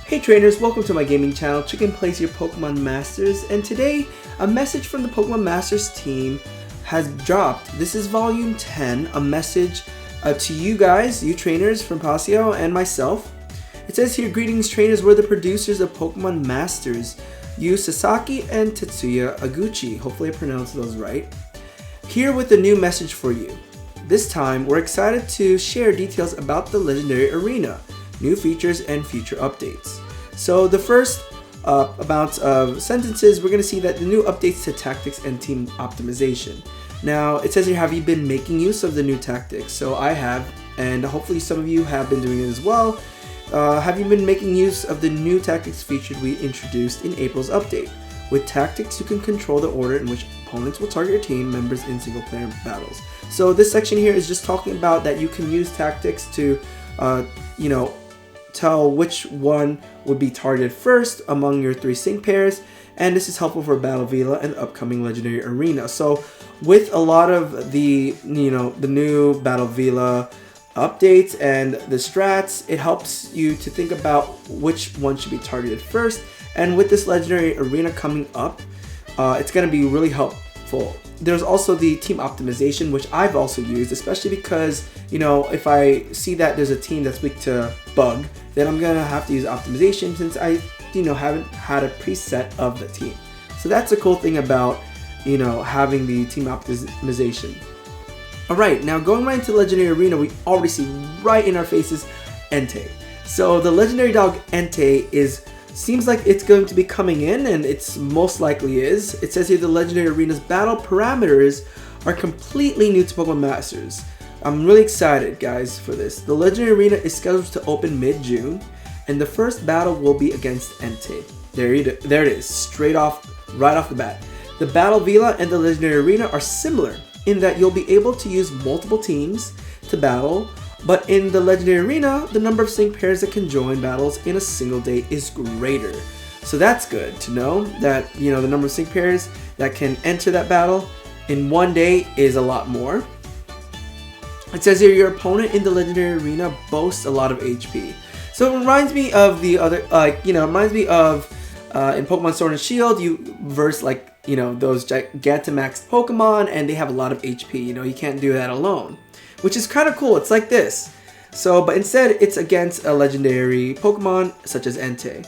Hey trainers, welcome to my gaming channel, Chicken Plays Your Pokemon Masters, and today a message from the Pokemon Masters team has dropped. This is volume 10, a message to you guys, you trainers from Pasio and myself. It says here, greetings trainers, we're the producers of Pokemon Masters, Yu Sasaki and Tetsuya Aguchi, hopefully I pronounced those right. Here with a new message for you. This time, we're excited to share details about the Legendary Arena, new features and future updates. So the first amount of sentences, we're going to see that the new updates to tactics and team optimization. Now it says here, have you been making use of the new tactics? So I have, and hopefully some of you have been doing it as well. Have you been making use of the new tactics feature we introduced in April's update? With tactics, you can control the order in which opponents will target your team members in single player battles. So this section here is just talking about that you can use tactics to tell which one would be targeted first among your 3 sync pairs, and this is helpful for Battle Villa and the upcoming Legendary Arena. So with a lot of the the new Battle Villa updates and the strats, it helps you to think about which one should be targeted first, and with this Legendary Arena coming up, it's going to be really helpful. There's also the team optimization, which I've also used, especially because, if I see that there's a team that's weak to bug, then I'm going to have to use optimization since I, haven't had a preset of the team. So that's a cool thing about, having the team optimization. Alright, now going right into Legendary Arena, we already see right in our faces ENTEI. So the Legendary Dog ENTEI seems like it's going to be coming in, and it's most likely is. It says here the Legendary Arena's battle parameters are completely new to Pokemon Masters. I'm really excited, guys, for this. The Legendary Arena is scheduled to open mid-June, and the first battle will be against ENTEI. There it is, right off the bat. The Battle Villa and the Legendary Arena are similar in that you'll be able to use multiple teams to battle, but in the Legendary Arena, the number of sync pairs that can join battles in a single day is greater. So that's good to know that, the number of sync pairs that can enter that battle in one day is a lot more. It says here, your opponent in the Legendary Arena boasts a lot of HP. So it reminds me of the other, in Pokemon Sword and Shield, you verse those Gigantamax Pokemon, and they have a lot of HP. You can't do that alone, which is kind of cool. It's like this. But instead, it's against a legendary Pokemon such as ENTEI.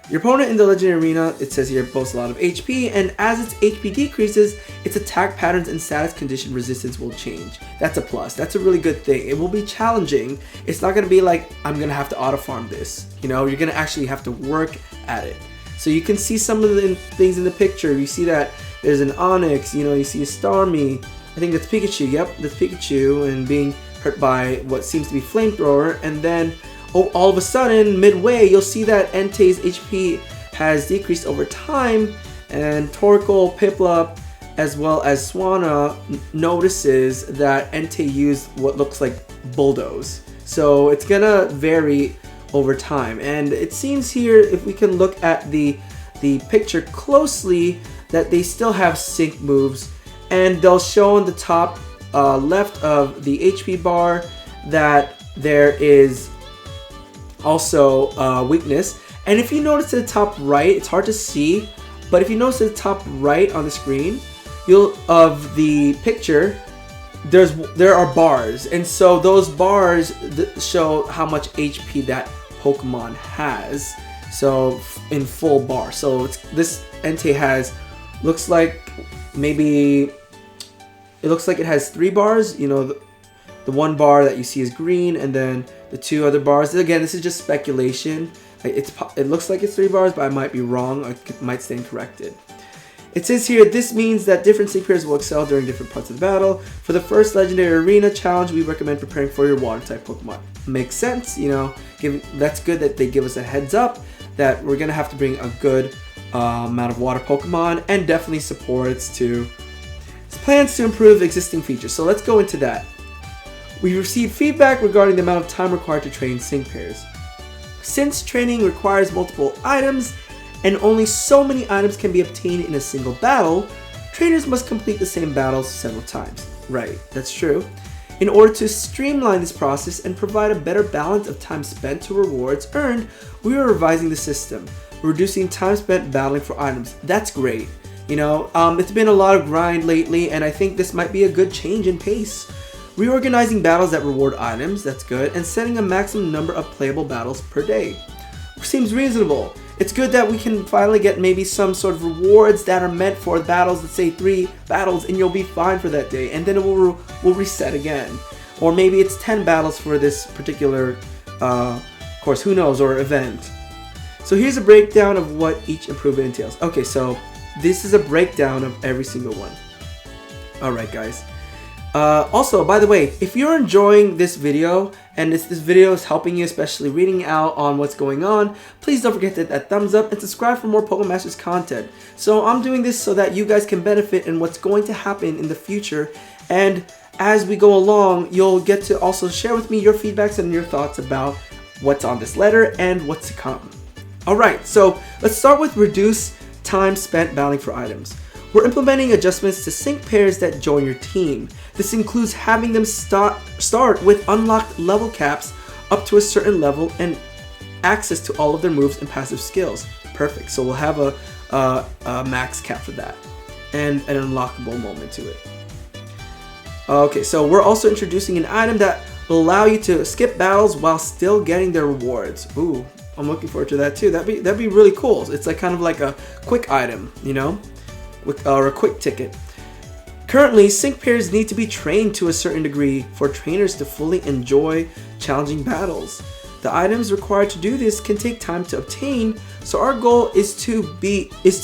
Your opponent in the Legendary Arena, it says here, boasts a lot of HP, and as its HP decreases, its attack patterns and status condition resistance will change. That's a plus. That's a really good thing. It will be challenging. It's not going to be like, I'm going to have to auto farm this. You're going to actually have to work at it. So you can see some of the things in the picture. You see that there's an Onix, you see a Starmie. I think that's Pikachu. Yep, that's Pikachu, and being hurt by what seems to be Flamethrower, and then all of a sudden, midway, you'll see that ENTEI's HP has decreased over time, and Torkoal, Piplup, as well as Swanna notices that ENTEI used what looks like Bulldoze. So it's gonna vary over time, and it seems here, if we can look at the picture closely, that they still have sync moves, and they'll show on the top left of the HP bar that there is also weakness. And if you notice to the top right, it's hard to see, but if you notice to the top right on the screen of the picture, there are bars, and so those bars show how much HP that Pokemon has. So in full bar. So this ENTEI looks like it has 3 bars. The one bar that you see is green, and then the 2 other bars. Again, this is just speculation. It looks like it's 3 bars, but I might be wrong. I might stand corrected. It says here, this means that different sync pairs will excel during different parts of the battle. For the first Legendary Arena challenge, we recommend preparing for your Water-type Pokemon. Makes sense, that's good that they give us a heads up that we're going to have to bring a good amount of Water Pokemon, and definitely supports plans to improve existing features. So let's go into that. We received feedback regarding the amount of time required to train sync pairs. Since training requires multiple items, and only so many items can be obtained in a single battle, trainers must complete the same battles several times. Right, that's true. In order to streamline this process and provide a better balance of time spent to rewards earned, we are revising the system, reducing time spent battling for items. That's great. You know, it's been a lot of grind lately, and I think this might be a good change in pace. Reorganizing battles that reward items, that's good, and setting a maximum number of playable battles per day. Seems reasonable. It's good that we can finally get maybe some sort of rewards that are meant for battles, let's say 3 battles, and you'll be fine for that day, and then it will reset again. Or maybe it's 10 battles for this particular course, who knows, or event. So here's a breakdown of what each improvement entails. Okay, so this is a breakdown of every single one. Alright guys. Also, by the way, if you're enjoying this video and this video is helping you, especially reading out on what's going on, please don't forget to hit that thumbs up and subscribe for more Pokemon Masters content. So I'm doing this so that you guys can benefit in what's going to happen in the future, and as we go along, you'll get to also share with me your feedbacks and your thoughts about what's on this letter and what's to come. Alright, so let's start with reduce time spent battling for items. We're implementing adjustments to sync pairs that join your team. This includes having them start with unlocked level caps up to a certain level and access to all of their moves and passive skills. Perfect. So we'll have a max cap for that and an unlockable moment to it. Okay, so we're also introducing an item that will allow you to skip battles while still getting their rewards. Ooh, I'm looking forward to that too. That'd be really cool. It's like kind of like a quick item, you know? Or a quick ticket. Currently, sync pairs need to be trained to a certain degree for trainers to fully enjoy challenging battles. The items required to do this can take time to obtain, so our goal is to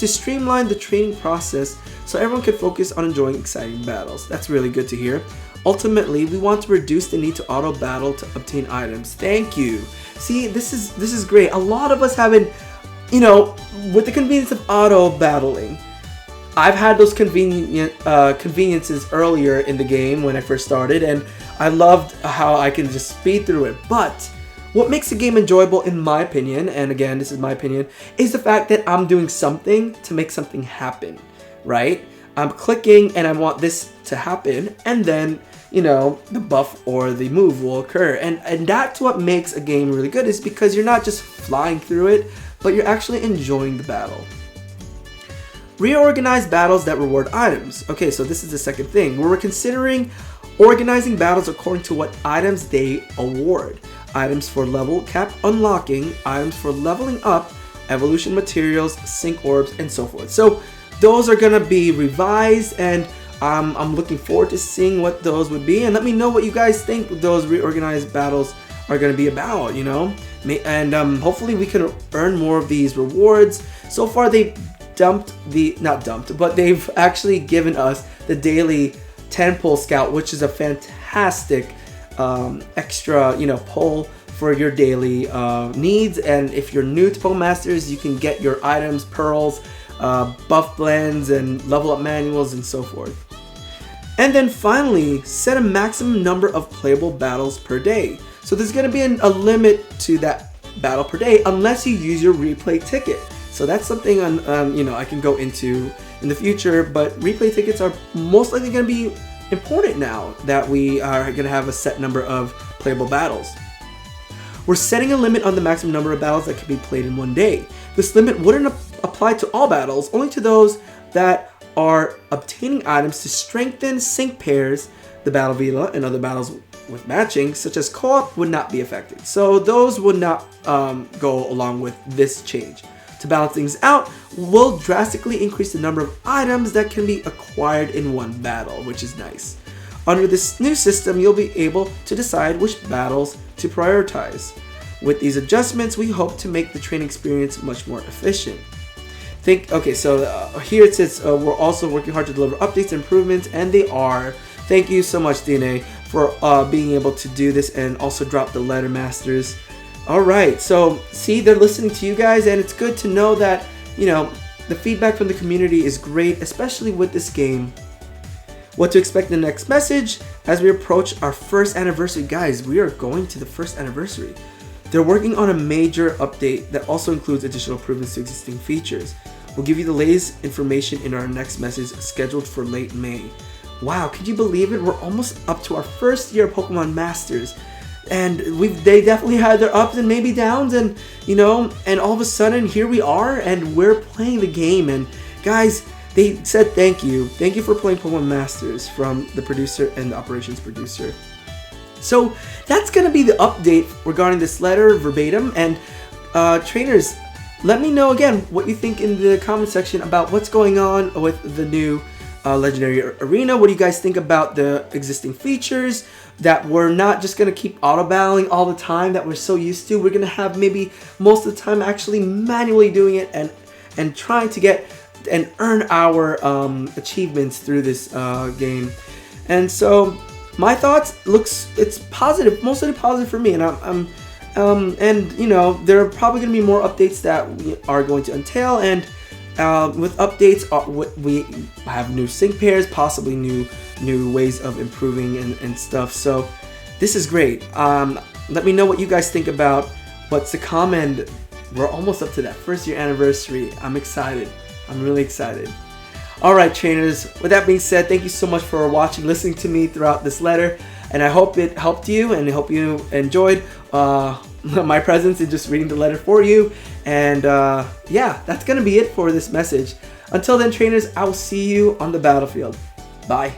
streamline the training process so everyone can focus on enjoying exciting battles. That's really good to hear. Ultimately, we want to reduce the need to auto battle to obtain items. Thank you. See, this is great. A lot of us haven't, you know, with the convenience of auto battling. I've had those conveniences earlier in the game when I first started, and I loved how I can just speed through it. But what makes the game enjoyable, in my opinion, and again, this is my opinion, is the fact that I'm doing something to make something happen, right? I'm clicking and I want this to happen, and then, you know, the buff or the move will occur. And that's what makes a game really good, is because you're not just flying through it, but you're actually enjoying the battle. Reorganize battles that reward items. Okay, so this is the second thing. We're considering organizing battles according to what items they award. Items for level cap unlocking, items for leveling up, evolution materials, sync orbs, and so forth. So those are going to be revised, and I'm looking forward to seeing what those would be. And let me know what you guys think those reorganized battles are going to be about, you know? And hopefully we can earn more of these rewards. So far they've they've actually given us the daily 10 pull scout, which is a fantastic extra, you know, pull for your daily needs. And if you're new to Pokemon Masters, you can get your items, pearls, buff blends, and level up manuals, and so forth. And then finally, set a maximum number of playable battles per day. So there's going to be a limit to that battle per day unless you use your replay ticket. So that's something you know, I can go into in the future, but replay tickets are most likely going to be important now that we are going to have a set number of playable battles. We're setting a limit on the maximum number of battles that can be played in one day. This limit wouldn't apply to all battles, only to those that are obtaining items to strengthen sync pairs. The Battle Villa and other battles with matching, such as co-op, would not be affected. So those would not go along with this change. To balance things out, we'll drastically increase the number of items that can be acquired in one battle, which is nice. Under this new system, you'll be able to decide which battles to prioritize. With these adjustments, we hope to make the training experience much more efficient. Okay, so here it says we're also working hard to deliver updates and improvements, and they are. Thank you so much, DNA, for being able to do this and also drop the letter masters. Alright, so see, they're listening to you guys, and it's good to know that, you know, the feedback from the community is great, especially with this game. What to expect in the next message as we approach our first anniversary. Guys, we are going to the first anniversary. They're working on a major update that also includes additional improvements to existing features. We'll give you the latest information in our next message scheduled for late May. wow, could you believe it? We're almost up to our first year of Pokemon Masters. And they definitely had their ups and maybe downs, and you know, and all of a sudden here we are, and we're playing the game. And guys, they said thank you for playing Pokemon Masters from the producer and the operations producer. So that's gonna be the update regarding this letter verbatim. And trainers, let me know again what you think in the comment section about what's going on with the new Legendary Arena. What do you guys think about the existing features that we're not just going to keep auto battling all the time that we're so used to? We're going to have maybe most of the time actually manually doing it and trying to get and earn our achievements through this game. And so my thoughts, it's positive, mostly positive for me, and and you know, there are probably going to be more updates that we are going to entail. And with updates, we have new sync pairs, possibly new ways of improving and stuff. So this is great. Let me know what you guys think about what's to come, and we're almost up to that first year anniversary. I'm excited. I'm really excited. All right, trainers, with that being said, thank you so much for watching, listening to me throughout this letter, and I hope it helped you, and I hope you enjoyed my presence in just reading the letter for you. And yeah, that's gonna be it for this message. Until then, trainers, I will see you on the battlefield. Bye.